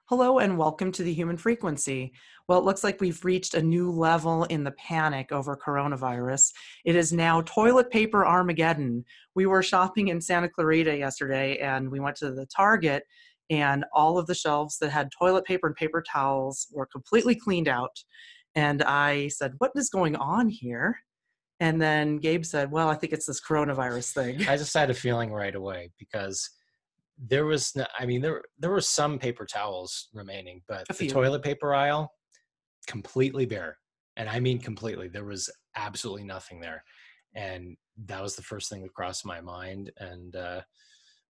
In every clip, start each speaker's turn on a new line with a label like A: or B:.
A: Hello and welcome to the Human Frequency. Well, it looks like we've reached a new level in the panic over coronavirus. It is now toilet paper Armageddon. We were shopping in Santa Clarita yesterday and we went to the Target and all of the shelves that had toilet paper and paper towels were completely cleaned out. And I said, "What is going on here?" And then Gabe said, "Well, I think it's this coronavirus thing."
B: I just had a feeling right away because there was, there were some paper towels remaining, but
A: A
B: the
A: few.
B: toilet paper aisle, completely bare. And I mean completely. There was absolutely nothing there. And that was the first thing that crossed my mind. And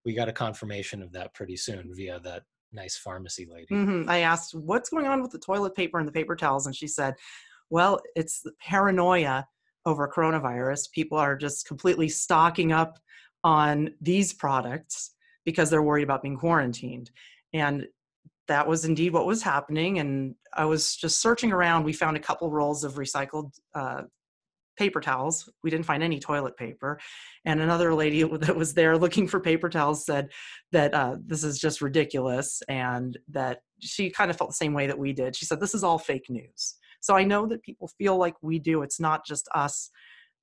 B: we got a confirmation of that pretty soon via that nice pharmacy lady.
A: I asked, "What's going on with the toilet paper and the paper towels?" And she said, "Well, it's the paranoia over coronavirus. People are just completely stocking up on these products because they're worried about being quarantined." And that was indeed what was happening. And I was just searching around. We found a couple rolls of recycled paper towels. We didn't find any toilet paper. And another lady that was there looking for paper towels said that this is just ridiculous, and that she kind of felt the same way that we did. She said, "This is all fake news." So I know that people feel like we do. It's not just us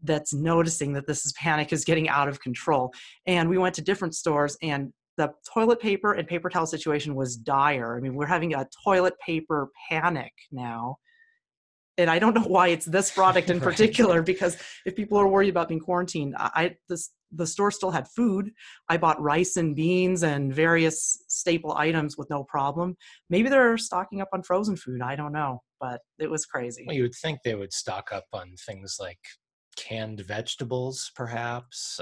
A: that's noticing that panic is getting out of control. And we went to different stores, and the toilet paper and paper towel situation was dire. I mean, we're having a toilet paper panic now. And I don't know why it's this product in
B: Right.
A: particular, because if people are worried about being quarantined, the store still had food. I bought rice and beans and various staple items with no problem. Maybe they're stocking up on frozen food. I don't know, but it was crazy.
B: Well, you would think they would stock up on things like canned vegetables, perhaps,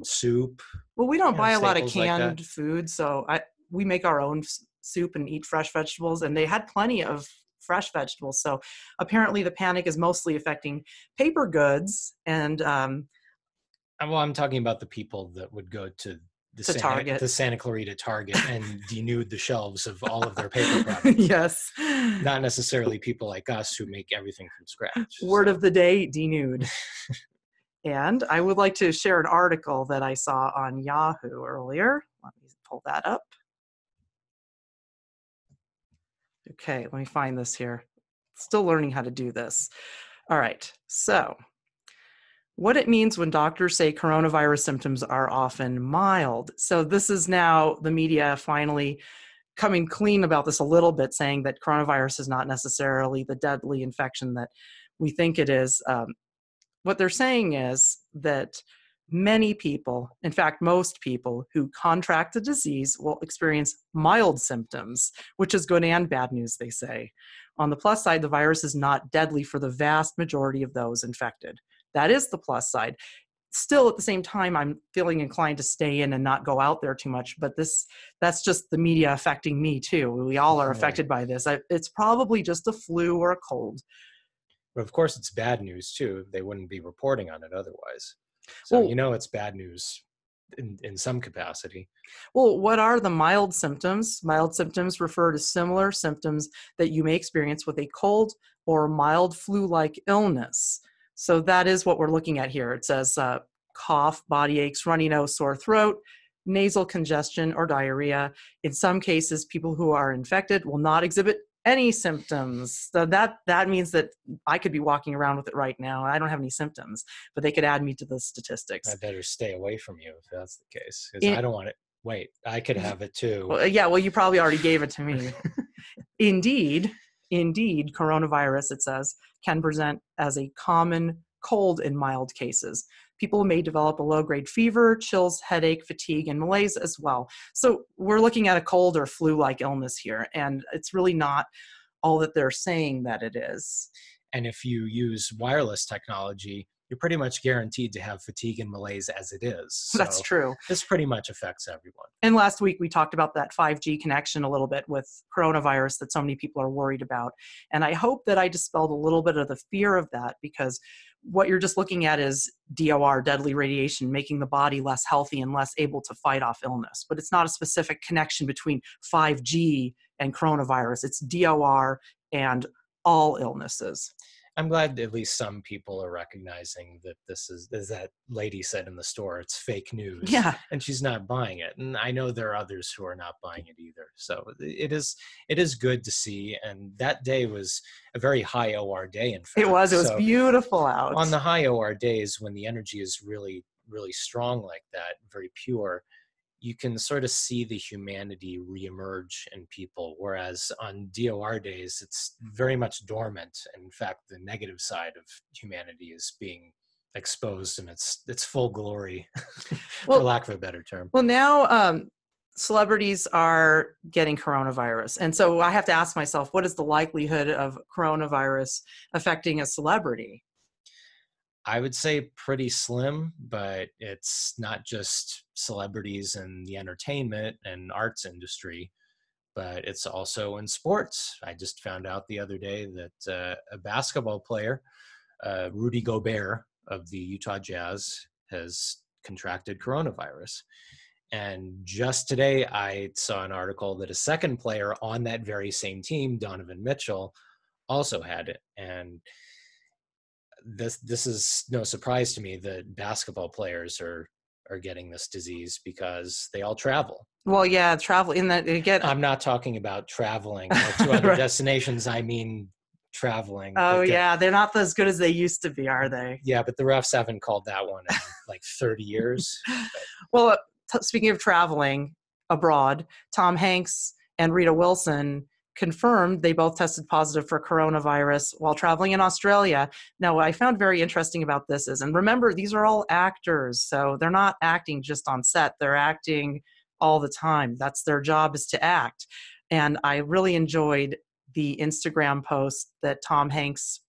B: soup,
A: Well, we don't buy a lot of
B: staples like that.
A: canned food, so we make our own soup and eat fresh vegetables, and they had plenty of fresh vegetables. So apparently the panic is mostly affecting paper goods and
B: Well, I'm talking about the people that would go to
A: to Target.
B: the Santa Clarita Target and denude the shelves of all of their paper products.
A: Yes.
B: Not necessarily people like us who make everything from scratch.
A: Word of the day, denude. And I would like to share an article that I saw on Yahoo earlier. Let me pull that up. Okay, let me find this here. Still learning how to do this. All right, so what it means when doctors say coronavirus symptoms are often mild. So this is now the media finally coming clean about this a little bit, saying that coronavirus is not necessarily the deadly infection that we think it is. What they're saying is that many people, in fact, most people who contract the disease will experience mild symptoms, which is good and bad news, they say. On the plus side, the virus is not deadly for the vast majority of those infected. That is the plus side. Still, at the same time, I'm feeling inclined to stay in and not go out there too much, but that's just the media affecting me too. We all are affected by this. It's probably just a flu or a cold.
B: But of course, it's bad news too. They wouldn't be reporting on it otherwise. So
A: Well,
B: it's bad news in some capacity.
A: Well, what are the mild symptoms? Mild symptoms refer to similar symptoms that you may experience with a cold or mild flu-like illness. So that is what we're looking at here. It says cough, body aches, runny nose, sore throat, nasal congestion, or diarrhea. In some cases, people who are infected will not exhibit any symptoms. So that means that I could be walking around with it right now. I don't have any symptoms, but they could add me to the statistics.
B: I better stay away from you if that's the case, because
A: In,
B: I don't want it. Wait, I could have it too.
A: Well, yeah, well, you probably already gave it to me. Indeed, coronavirus, it says, can present as a common cold in mild cases. People may develop a low-grade fever, chills, headache, fatigue, and malaise as well. So we're looking at a cold or flu-like illness here, and it's really not all that they're saying that it is.
B: And if you use wireless technology, you're pretty much guaranteed to have fatigue and malaise as it is. So
A: That's true.
B: this pretty much affects everyone.
A: And last week we talked about that 5G connection a little bit with coronavirus that so many people are worried about. And I hope that I dispelled a little bit of the fear of that, because what you're just looking at is DOR, deadly radiation, making the body less healthy and less able to fight off illness. But it's not a specific connection between 5G and coronavirus. It's DOR and all illnesses.
B: I'm glad at least some people are recognizing that this is, as that lady said in the store, it's fake news,
A: Yeah,
B: and she's not buying it. And I know there are others who are not buying it either. So it is good to see. And that day was a very high OR day, in
A: it
B: fact.
A: was. It was
B: So
A: beautiful out.
B: on the high OR days, when the energy is really, really strong like that, very pure, you can sort of see the humanity reemerge in people. Whereas on DOR days, it's very much dormant. And in fact, the negative side of humanity is being exposed in its full glory, for
A: Well,
B: lack of a better term.
A: well, now celebrities are getting coronavirus. And so I have to ask myself, what is the likelihood of coronavirus affecting a celebrity?
B: I would say pretty slim, but it's not just celebrities in the entertainment and arts industry, but it's also in sports. I just found out the other day that a basketball player, Rudy Gobert of the Utah Jazz, has contracted coronavirus. And just today, I saw an article that a second player on that very same team, Donovan Mitchell, also had it. And this is no surprise to me that basketball players are getting this disease because they all travel.
A: Well, yeah, travel in that again.
B: I'm not talking about traveling to other
A: Right.
B: destinations. I mean traveling.
A: Oh, yeah, they're not as good as they used to be, are they?
B: Yeah, but the refs haven't called that one in like 30 years.
A: Well, speaking of traveling abroad, Tom Hanks and Rita Wilson confirmed they both tested positive for coronavirus while traveling in Australia. Now, what I found very interesting about this is, and remember, these are all actors, so they're not acting just on set, they're acting all the time. That's their job, is to act. And I really enjoyed the Instagram post that Tom Hanks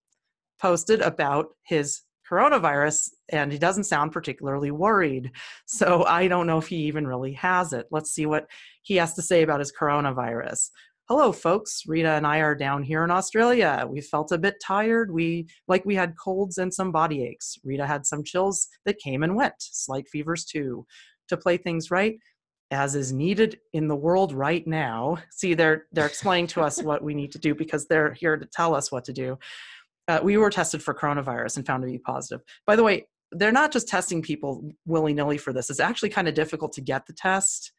A: posted about his coronavirus, and he doesn't sound particularly worried. So I don't know if he even really has it. Let's see what he has to say about his coronavirus. Hello, folks. Rita and I are down here in Australia. We felt a bit tired. We had colds and some body aches. Rita had some chills that came and went, slight fevers too. To play things right, as is needed in the world right now. See, they're explaining to us what we need to do because they're here to tell us what to do. We were tested for coronavirus and found to be positive. By the way, they're not just testing people willy-nilly for this. It's actually kind of difficult to get the test.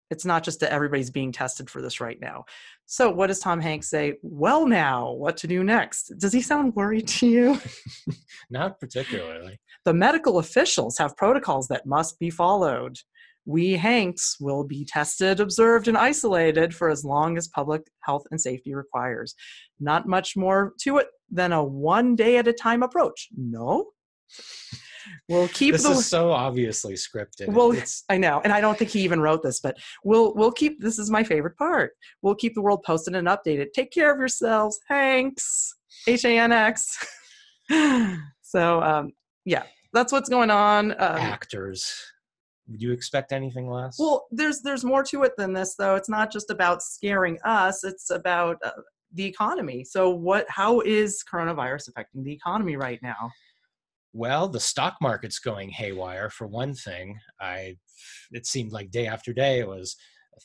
A: It's not just that everybody's being tested for this right now. So what does Tom Hanks say? Well, now, what to do next? Does he sound worried to you?
B: Not particularly.
A: The medical officials have protocols that must be followed. We Hanks will be tested, observed, and isolated for as long as public health and safety requires. Not much more to it than a one day at a time approach. No? We'll keep
B: this is so obviously scripted.
A: Well, I know, and I don't think he even wrote this, but we'll keep, this is my favorite part. We'll keep the world posted and updated. Take care of yourselves, Hanks. Hanx. So, yeah, that's what's going on.
B: Actors. Would you expect anything less?
A: Well, there's more to it than this, though. It's not just about scaring us. It's about the economy. So how is coronavirus affecting the economy right now?
B: Well, the stock market's going haywire, for one thing. It seemed like day after day it was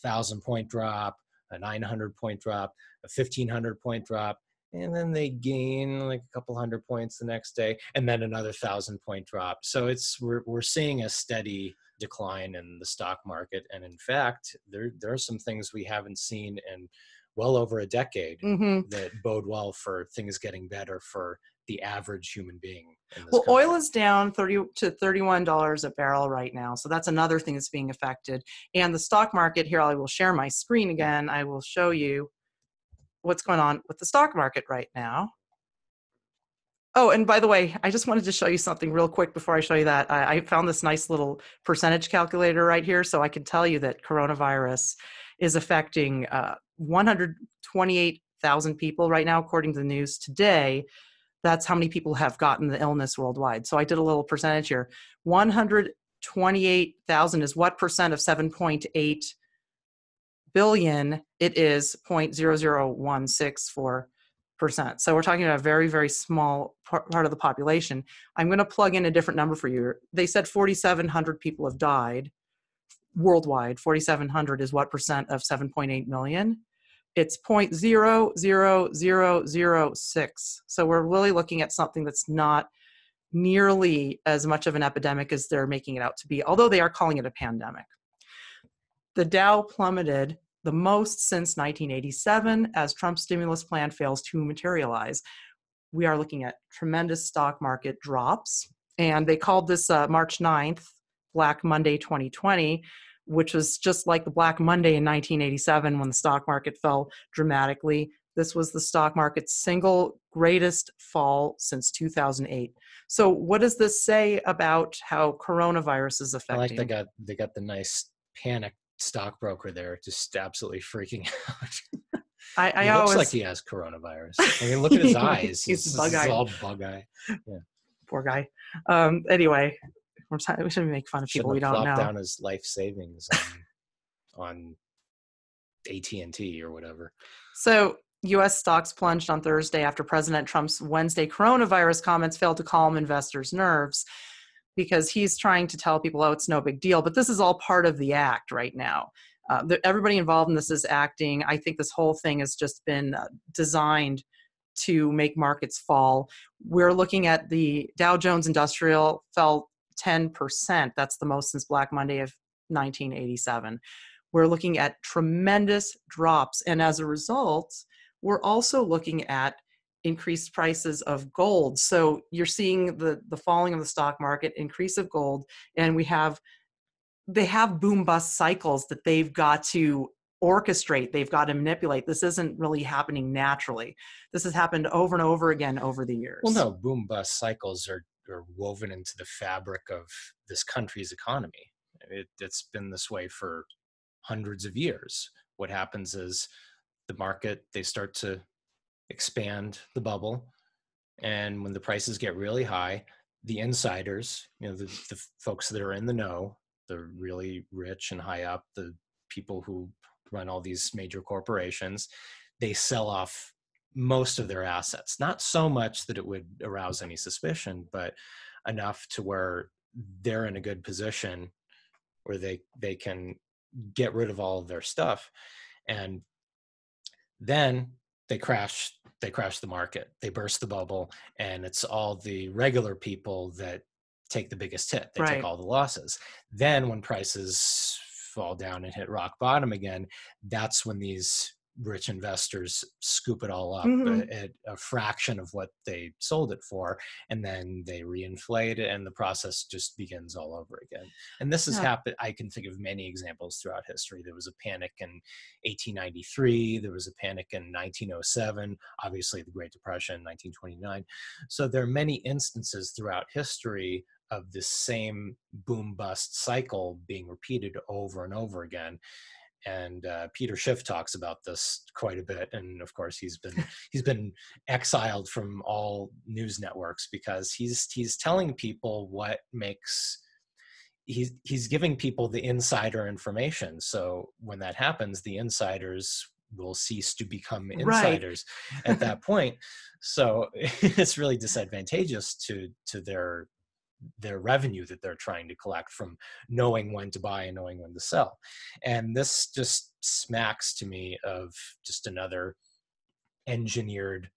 B: 1,000-point drop, a 900-point drop, a 1,500-point drop, and then they gain like a couple hundred points the next day, and then another 1,000-point drop. So we're seeing a steady decline in the stock market, and in fact, there are some things we haven't seen in well over a decade that bode well for things getting better for the average human being in this country.
A: Oil is down $30 to $31 a barrel right now. So that's another thing that's being affected. And the stock market here, I will share my screen again. I will show you what's going on with the stock market right now. Oh, and by the way, I just wanted to show you something real quick before I show you that. I found this nice little percentage calculator right here. So I can tell you that coronavirus is affecting 128,000 people right now, according to the news today. That's how many people have gotten the illness worldwide. So I did a little percentage here. 128,000 is what percent of 7.8 billion? It is 0.00164%. So we're talking about a very, very small part of the population. I'm going to plug in a different number for you. They said 4,700 people have died worldwide. 4,700 is what percent of 7.8 million? it's 0.00006. So we're really looking at something that's not nearly as much of an epidemic as they're making it out to be, although they are calling it a pandemic. The Dow plummeted the most since 1987 as Trump's stimulus plan fails to materialize. We are looking at tremendous stock market drops. And they called this March 9th, Black Monday 2020, which was just like the Black Monday in 1987 when the stock market fell dramatically. This was the stock market's single greatest fall since 2008. So what does this say about how coronavirus is
B: I like
A: affecting?
B: they got the nice panic stockbroker there, just absolutely freaking out.
A: I
B: He looks
A: always,
B: like he has coronavirus. I mean, look at his eyes.
A: He's
B: This is
A: bug-eyed.
B: all bug-eye. Yeah.
A: Poor guy. Anyway, we shouldn't make fun of people we
B: Shouldn't have
A: don't
B: plopped
A: know.
B: down his life savings on AT&T or whatever.
A: So U.S. stocks plunged on Thursday after President Trump's Wednesday coronavirus comments failed to calm investors' nerves, because he's trying to tell people, oh, it's no big deal. But this is all part of the act right now. Everybody involved in this is acting. I think this whole thing has just been designed to make markets fall. We're looking at the Dow Jones Industrial fell 10%. That's the most since Black Monday of 1987. We're looking at tremendous drops. And as a result, we're also looking at increased prices of gold. So you're seeing the falling of the stock market, increase of gold, and they have boom bust cycles that they've got to orchestrate, they've got to manipulate. This isn't really happening naturally. This has happened over and over again over the years.
B: Well, no, boom bust cycles are woven into the fabric of this country's economy. It's been this way for hundreds of years. What happens is the market, they start to expand the bubble, and when the prices get really high, the insiders, the folks that are in the know, the really rich and high up, the people who run all these major corporations, they sell off most of their assets. Not so much that it would arouse any suspicion, but enough to where they're in a good position where they can get rid of all of their stuff. And then they crash the market, they burst the bubble, and it's all the regular people that take the biggest hit. They take all the losses. Then when prices fall down and hit rock bottom again, that's when these rich investors scoop it all up at a fraction of what they sold it for, and then they reinflate it, and the process just begins all over again. And this has happened. I can think of many examples throughout history. There was a panic in 1893. There was a panic in 1907. Obviously, the Great Depression, 1929. So there are many instances throughout history of this same boom bust cycle being repeated over and over again. And Peter Schiff talks about this quite a bit, and of course he's been exiled from all news networks because he's telling people what makes he's giving people the insider information. So when that happens, the insiders will cease to become insiders at that point. So it's really disadvantageous to their revenue that they're trying to collect from knowing when to buy and knowing when to sell. And this just smacks to me of just another engineered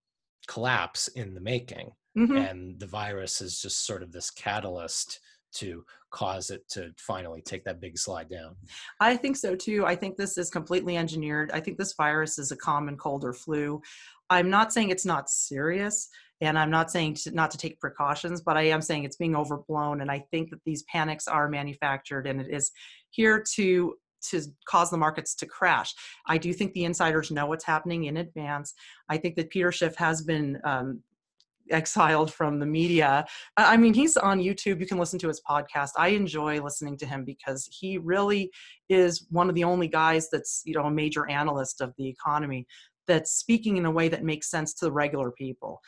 B: collapse in the making. And the virus is just sort of this catalyst to cause it to finally take that big slide down.
A: I think so too. I think this is completely engineered. I think this virus is a common cold or flu. I'm not saying it's not serious, and I'm not saying not to take precautions, but I am saying it's being overblown. And I think that these panics are manufactured, and it is here to cause the markets to crash. I do think the insiders know what's happening in advance. I think that Peter Schiff has been exiled from the media. I mean, he's on YouTube. You can listen to his podcast. I enjoy listening to him because he really is one of the only guys that's, a major analyst of the economy that's speaking in a way that makes sense to the regular people.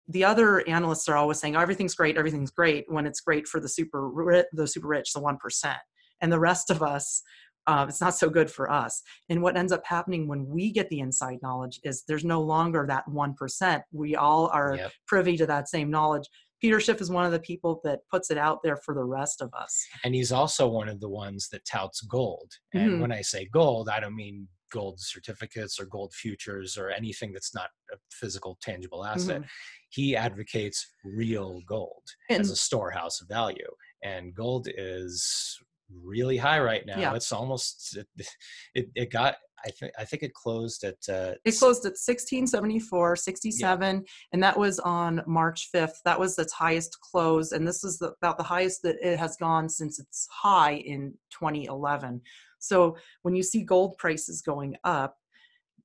A: The other analysts are always saying, oh, everything's great, when it's great for the super rich, the 1%. And the rest of us, it's not so good for us. And what ends up happening when we get the inside knowledge is there's no longer that 1%. We all are privy to that same knowledge. Peter Schiff is one of the people that puts it out there for the rest of us.
B: And he's also one of the ones that touts gold. And when I say gold, I don't mean gold certificates or gold futures or anything that's not a physical, tangible asset.
A: Mhm.
B: He advocates real gold as a
A: And
B: storehouse of value. And gold is really high right now.
A: yeah,
B: It's almost, it got, I think it closed at,
A: it closed at 1674,
B: yeah,
A: 67, and that was on March 5th. That was its highest close, and this is about the highest that it has gone since its high in 2011. So when you see gold prices going up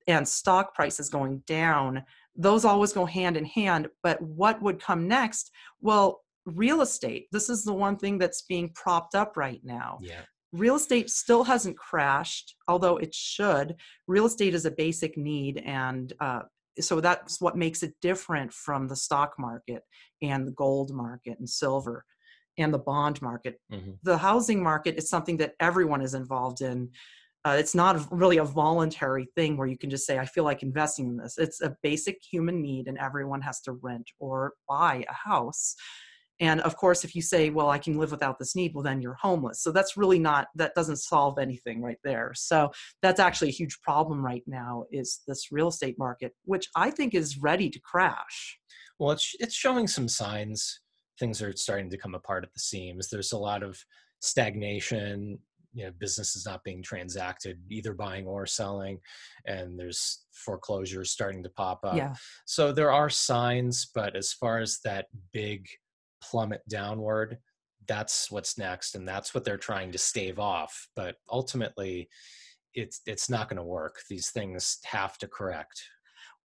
A: and stock prices going down, those always go hand in hand. But what would come next? Well, real estate. This is the one thing that's being propped up right now.
B: yeah.
A: Real estate still hasn't crashed, although it should. Real estate is a basic need, and so that's what makes it different from the stock market and the gold market and silver and the bond market.
B: Hmm.
A: The housing market is something that everyone is involved in. It's not really a voluntary thing where you can just say, I feel like investing in this. It's a basic human need, and everyone has to rent or buy a house. And of course, if you say, well, I can live without this need, well, then you're homeless. So that's really not, that doesn't solve anything right there. So that's actually a huge problem right now, is this real estate market, which I think is ready to crash.
B: Well, it's showing some signs. Things are starting to come apart at the seams. There's a lot of stagnation. Business is not being transacted, either buying or selling, and there's foreclosures starting to pop up.
A: Yeah.
B: So there are signs, but as far as that big plummet downward, that's what's next, and that's what they're trying to stave off. But ultimately, it's not going to work. These things have to correct.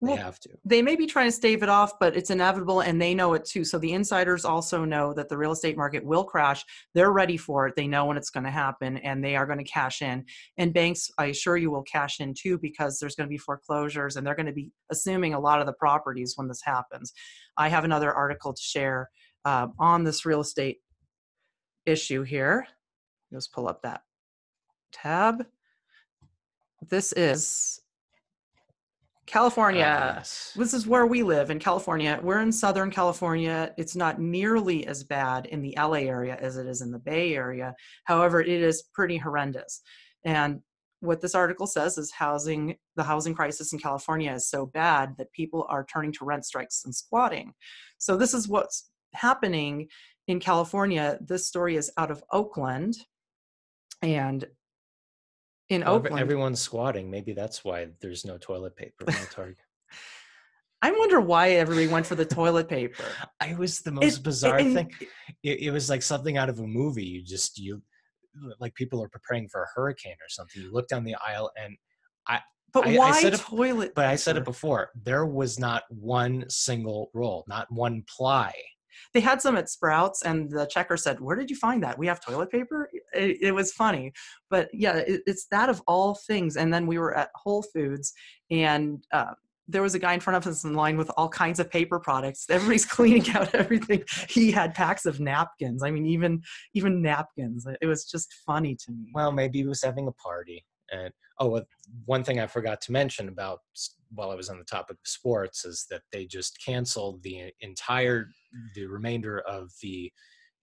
B: They
A: Well,
B: have to.
A: they may be trying to stave it off, but it's inevitable, and they know it too. So the insiders also know that the real estate market will crash. They're ready for it. They know when it's going to happen, and they are going to cash in. And banks, I assure you, will cash in too, because there's going to be foreclosures, and they're going to be assuming a lot of the properties when this happens. I have another article to share on this real estate issue here. Just pull up that tab. This is California.
B: Yes.
A: This is where we live in California. We're in Southern California. It's not nearly as bad in the LA area as it is in the Bay Area. However, it is pretty horrendous. And what this article says is the housing crisis in California is so bad that people are turning to rent strikes and squatting. So this is what's happening in California. This story is out of Oakland. And in
B: Well,
A: Oakland,
B: everyone's squatting. Maybe that's why there's no toilet paper in the Target.
A: I wonder why everybody went for the toilet paper.
B: It was the most bizarre
A: and
B: thing. It was like something out of a movie. You like people are preparing for a hurricane or something. You look down the aisle, and
A: But
B: I
A: why
B: said it,
A: toilet
B: but
A: paper?
B: I said it before. There was not one single roll, not one ply.
A: They had some at Sprouts, and the checker said, where did you find that? We have toilet paper? It was funny. But yeah, it's that of all things. And then we were at Whole Foods, and there was a guy in front of us in line with all kinds of paper products. Everybody's cleaning out everything. He had packs of napkins. I mean, even napkins. It was just funny to me.
B: Well, maybe he was having a party. And one thing I forgot to mention about while I was on the topic of sports is that they just canceled the remainder of the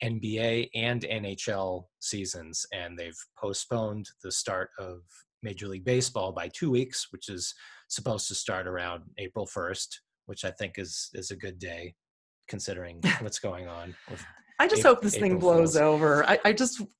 B: NBA and NHL seasons, and they've postponed the start of Major League Baseball by 2 weeks, which is supposed to start around April 1st, which I think is a good day considering what's going on with
A: I just hope this thing
B: April
A: blows
B: Fools.
A: over.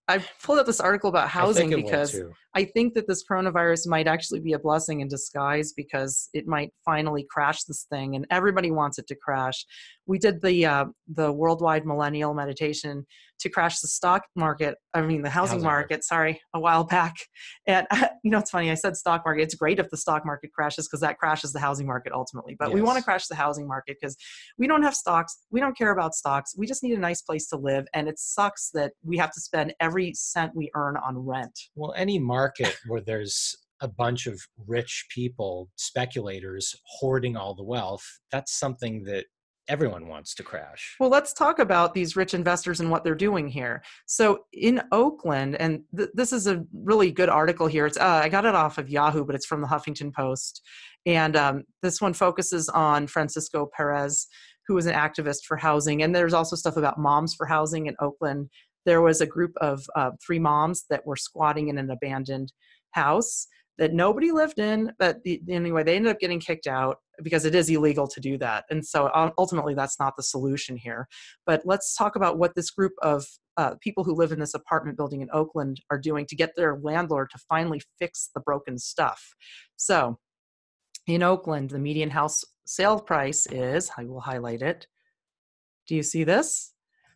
A: I pulled up this article about housing because
B: too.
A: I think that this coronavirus might actually be a blessing in disguise, because it might finally crash this thing, and everybody wants it to crash. We did the worldwide millennial meditation to crash the stock market. I mean, the housing market, sorry, a while back. And it's funny. I said stock market. It's great if the stock market crashes, because that crashes the housing market ultimately. But we want to crash the housing market because we don't have stocks. We don't care about stocks. We just need a nice place to live. And it sucks that we have to spend every cent we earn on rent.
B: Well, any market where there's a bunch of rich people, speculators hoarding all the wealth, that's something that everyone wants to crash.
A: Well, let's talk about these rich investors and what they're doing here. So in Oakland, and this is a really good article here. It's I got it off of Yahoo, but it's from the Huffington Post. And this one focuses on Francisco Perez, who was an activist for housing. And there's also stuff about Moms for Housing in Oakland. There was a group of 3 moms that were squatting in an abandoned house. that nobody lived in. But anyway, they ended up getting kicked out because it is illegal to do that. And so ultimately, that's not the solution here. But let's talk about what this group of people who live in this apartment building in Oakland are doing to get their landlord to finally fix the broken stuff. So in Oakland, the median house sale price is, I will highlight it. Do you see this?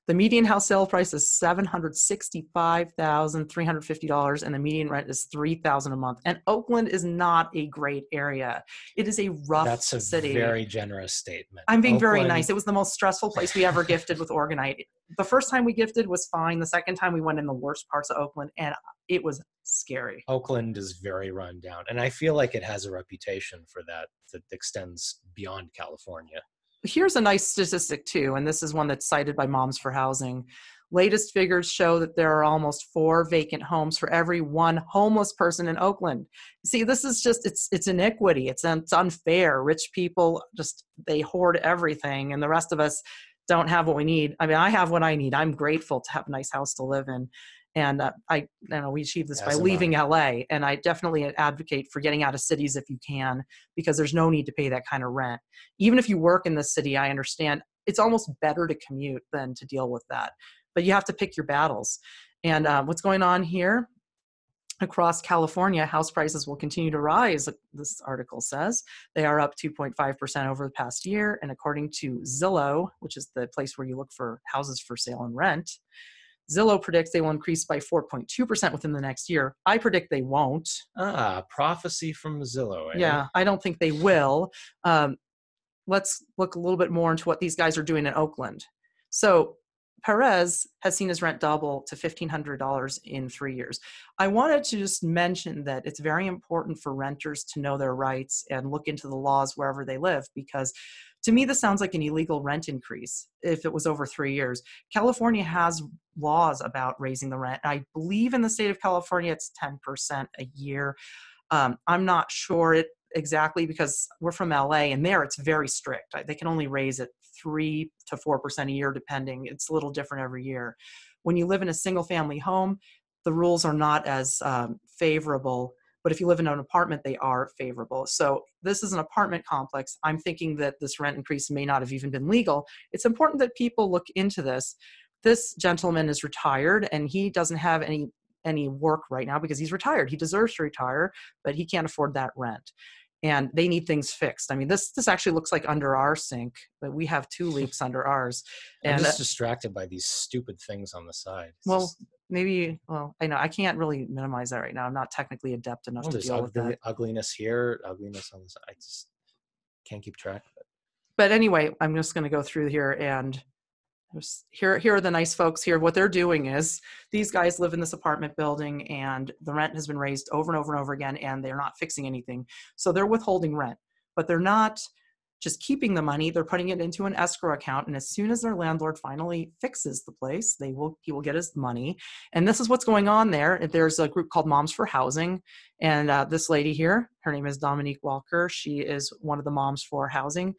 A: The median house sale price is $765,350, and the median rent is $3,000 a month. And Oakland is not a great area. It is a rough city.
B: That's a very generous statement.
A: I'm being very nice. It was the most stressful place we ever gifted with Organite. The first time we gifted was fine. The second time we went in the worst parts of Oakland, and it was scary.
B: Oakland is very run down, and I feel like it has a reputation for that extends beyond California.
A: Here's a nice statistic too, and this is one that's cited by Moms for Housing. Latest figures show that there are almost 4 vacant homes for every 1 homeless person in Oakland. See, this is just, it's iniquity. It's unfair. Rich people they hoard everything, and the rest of us don't have what we need. I mean, I have what I need. I'm grateful to have a nice house to live in. And we achieve this by leaving LA. And I definitely advocate for getting out of cities if you can, because there's no need to pay that kind of rent. Even if you work in the city, I understand it's almost better to commute than to deal with that. But you have to pick your battles. And what's going on here? Across California, house prices will continue to rise, this article says. They are up 2.5% over the past year. And according to Zillow, which is the place where you look for houses for sale and rent, Zillow predicts they will increase by 4.2% within the next year. I predict they won't.
B: Prophecy from Zillow. Eh?
A: Yeah, I don't think they will. Let's look a little bit more into what these guys are doing in Oakland. So Perez has seen his rent double to $1,500 in 3 years. I wanted to just mention that it's very important for renters to know their rights and look into the laws wherever they live, because to me, this sounds like an illegal rent increase if it was over 3 years. California has laws about raising the rent. I believe in the state of California, it's 10% a year. I'm not sure exactly because we're from LA, and there it's very strict. They can only raise it 3 to 4% a year, depending. It's a little different every year. When you live in a single family home, the rules are not as favorable. But if you live in an apartment, they are favorable. So this is an apartment complex. I'm thinking that this rent increase may not have even been legal. It's important that people look into this. This gentleman is retired, and he doesn't have any work right now because he's retired. He deserves to retire, but he can't afford that rent. And they need things fixed. I mean, this actually looks like under our sink, but we have 2 leaks under ours. And
B: I'm just distracted by these stupid things on the side.
A: I know I can't really minimize that right now. I'm not technically adept enough to deal with that.
B: Ugliness here, ugliness on the side. I just can't keep track of it.
A: But anyway, I'm just going to go through here, and here are the nice folks here. What they're doing is these guys live in this apartment building, and the rent has been raised over and over and over again, and they're not fixing anything. So they're withholding rent, but they're not just keeping the money. They're putting it into an escrow account, and as soon as their landlord finally fixes the place, he will get his money. And this is what's going on there. There's a group called Moms for Housing, and this lady here, her name is Dominique Walker. She is one of the Moms for Housing,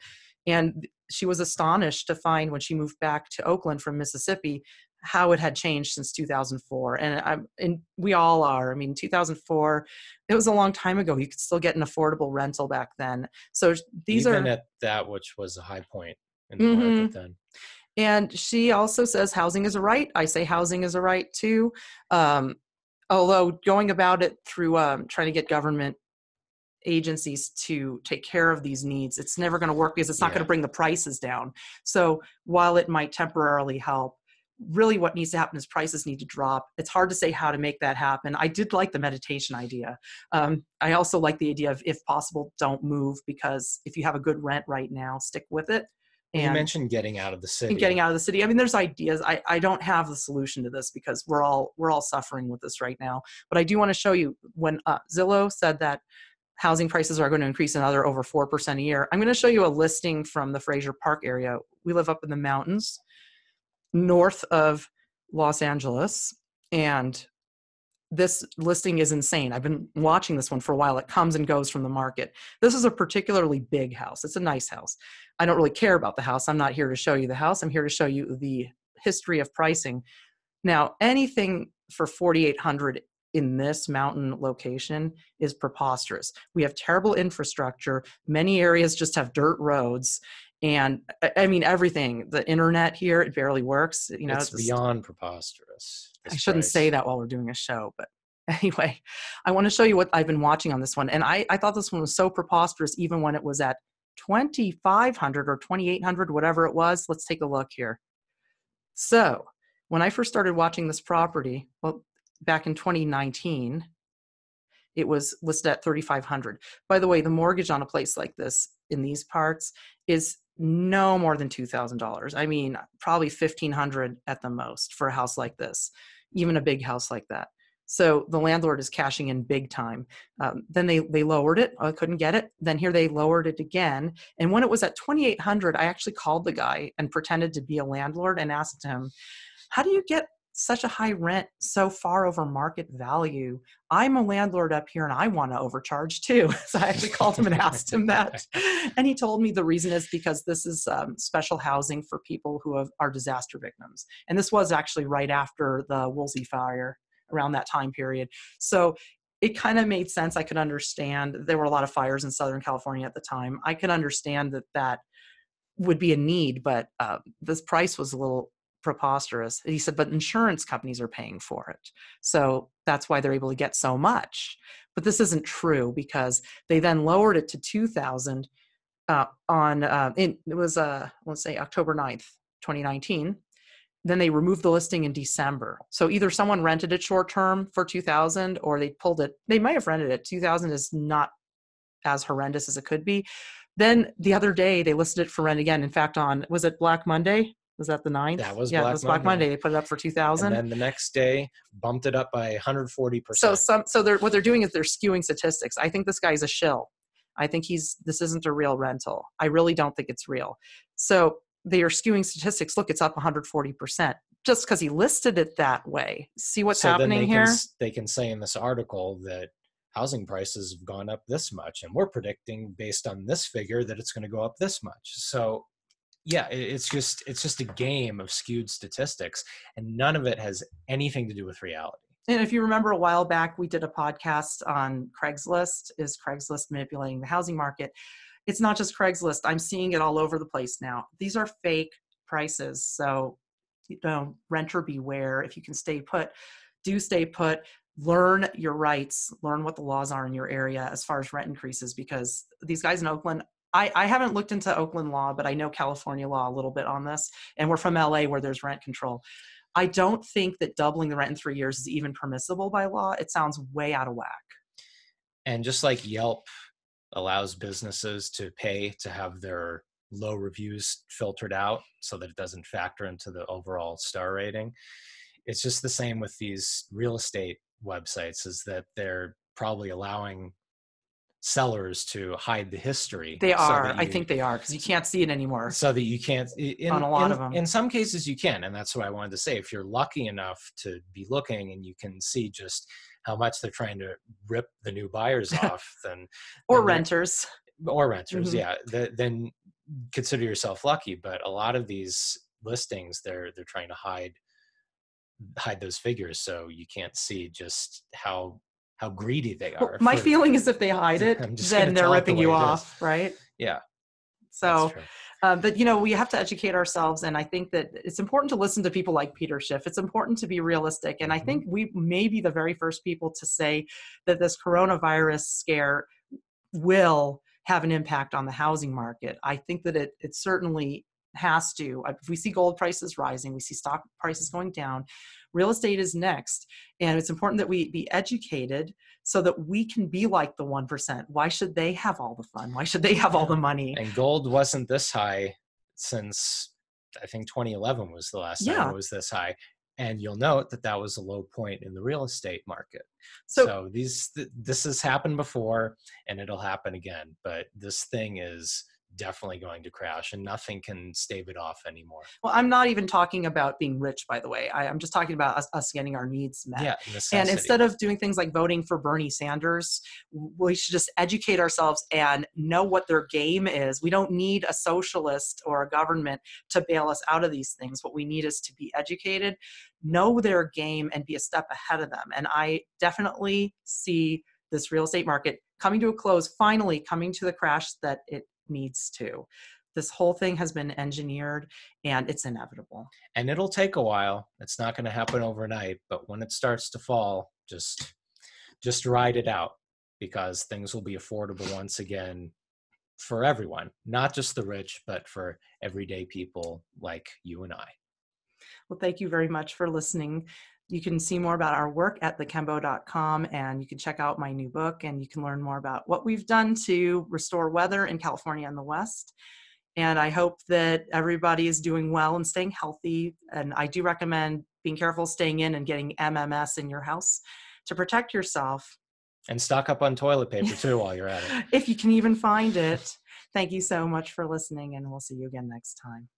A: and she was astonished to find when she moved back to Oakland from Mississippi how it had changed since 2004. And we all are. I mean, 2004, it was a long time ago. You could still get an affordable rental back then. So
B: even at that, which was a high point in the market then.
A: And she also says housing is a right. I say housing is a right too. Although going about it through trying to get government agencies to take care of these needs, it's never going to work because it's not going to bring the prices down. So while it might temporarily help, really what needs to happen is prices need to drop. It's hard to say how to make that happen. I did like the meditation idea. I also like the idea of, if possible, don't move, because if you have a good rent right now, stick with it.
B: And you mentioned getting out of the city.
A: Getting out of the city. I mean, there's ideas. I don't have the solution to this because we're all suffering with this right now. But I do want to show you when Zillow said that housing prices are going to increase another over 4% a year. I'm going to show you a listing from the Fraser Park area. We live up in the mountains north of Los Angeles, and this listing is insane. I've been watching this one for a while. It comes and goes from the market. This is a particularly big house. It's a nice house. I don't really care about the house. I'm not here to show you the house. I'm here to show you the history of pricing. Now, anything for $4,800 in this mountain location is preposterous. We have terrible infrastructure. Many areas just have dirt roads. And I mean, everything, the internet here, it barely works. You know,
B: It's beyond preposterous.
A: I shouldn't say that while we're doing a show, but anyway, I want to show you what I've been watching on this one. And I thought this one was so preposterous, even when it was at 2,500 or 2,800, whatever it was. Let's take a look here. So when I first started watching this property, well, back in 2019, it was listed at 3,500. By the way, the mortgage on a place like this in these parts is no more than $2,000. I mean, probably 1,500 at the most for a house like this, even a big house like that. So the landlord is cashing in big time. Then they lowered it. I couldn't get it. Then here they lowered it again. And when it was at 2,800, I actually called the guy and pretended to be a landlord and asked him, how do you get such a high rent so far over market value? I'm a landlord up here and I want to overcharge too. So I actually called him and asked him that. And he told me the reason is because this is special housing for people who are disaster victims. And this was actually right after the Woolsey fire, around that time period. So it kind of made sense. I could understand. There were a lot of fires in Southern California at the time. I could understand that would be a need, but this price was a little preposterous. He said, but insurance companies are paying for it. So that's why they're able to get so much. But this isn't true, because they then lowered it to 2,000 it was, let's say October 9th, 2019. Then they removed the listing in December. So either someone rented it short term for 2,000 or they pulled it. They might have rented it. 2,000 is not as horrendous as it could be. Then the other day they listed it for rent again. In fact, was it Black Monday? Was that the 9th?
B: That was
A: Black Monday. They put it up for 2,000.
B: And then the next day bumped it up by 140%.
A: So what they're doing is they're skewing statistics. I think this guy's a shill. I think this isn't a real rental. I really don't think it's real. So they are skewing statistics. Look, it's up 140% just because he listed it that way. See what's happening here?
B: They can say in this article that housing prices have gone up this much, and we're predicting based on this figure that it's going to go up this much. So yeah, it's just a game of skewed statistics, and none of it has anything to do with reality.
A: And if you remember a while back, we did a podcast on Craigslist. Is Craigslist manipulating the housing market? It's not just Craigslist. I'm seeing it all over the place now. These are fake prices. So, renter beware. If you can stay put, do stay put. Learn your rights. Learn what the laws are in your area as far as rent increases, because these guys in Oakland, I haven't looked into Oakland law, but I know California law a little bit on this. And we're from LA where there's rent control. I don't think that doubling the rent in 3 years is even permissible by law. It sounds way out of whack.
B: And just like Yelp allows businesses to pay to have their low reviews filtered out so that it doesn't factor into the overall star rating, it's just the same with these real estate websites, is that they're probably allowing sellers to hide the history.
A: They are. I think they are, because you can't see it anymore.
B: So that you can't,
A: on a lot of them.
B: In some cases you can, and that's what I wanted to say. If you're lucky enough to be looking and you can see just how much they're trying to rip the new buyers off,
A: or renters,
B: mm-hmm. Yeah, then consider yourself lucky. But a lot of these listings, they're trying to hide those figures, so you can't see just how greedy they are.
A: Well, my feeling is if they hide it, then they're ripping you off, right?
B: Yeah.
A: So, but we have to educate ourselves, and I think that it's important to listen to people like Peter Schiff. It's important to be realistic, and I think we may be the very first people to say that this coronavirus scare will have an impact on the housing market. I think that it certainly has to. If we see gold prices rising, we see stock prices going down, real estate is next. And it's important that we be educated so that we can be like the 1%. Why should they have all the fun? Why should they have all the money?
B: And gold wasn't this high since, I think 2011 was the last time it was this high. And you'll note that was a low point in the real estate market. So this has happened before, and it'll happen again. But this thing is definitely going to crash, and nothing can stave it off anymore.
A: Well, I'm not even talking about being rich, by the way. I'm just talking about us getting our needs met.
B: Yeah,
A: And
B: necessity.
A: instead of doing things like voting for Bernie Sanders, we should just educate ourselves and know what their game is. We don't need a socialist or a government to bail us out of these things. What we need is to be educated, know their game, and be a step ahead of them. And I definitely see this real estate market coming to a close, finally coming to the crash that it needs to. This whole thing has been engineered and it's inevitable.
B: And it'll take a while. It's not going to happen overnight, but when it starts to fall, just ride it out, because things will be affordable once again for everyone, not just the rich, but for everyday people like you and I.
A: Well, thank you very much for listening. You can see more about our work at thekembo.com, and you can check out my new book, and you can learn more about what we've done to restore weather in California and the West. And I hope that everybody is doing well and staying healthy. And I do recommend being careful, staying in, and getting MMS in your house to protect yourself.
B: And stock up on toilet paper too while you're at it.
A: If you can even find it. Thank you so much for listening, and we'll see you again next time.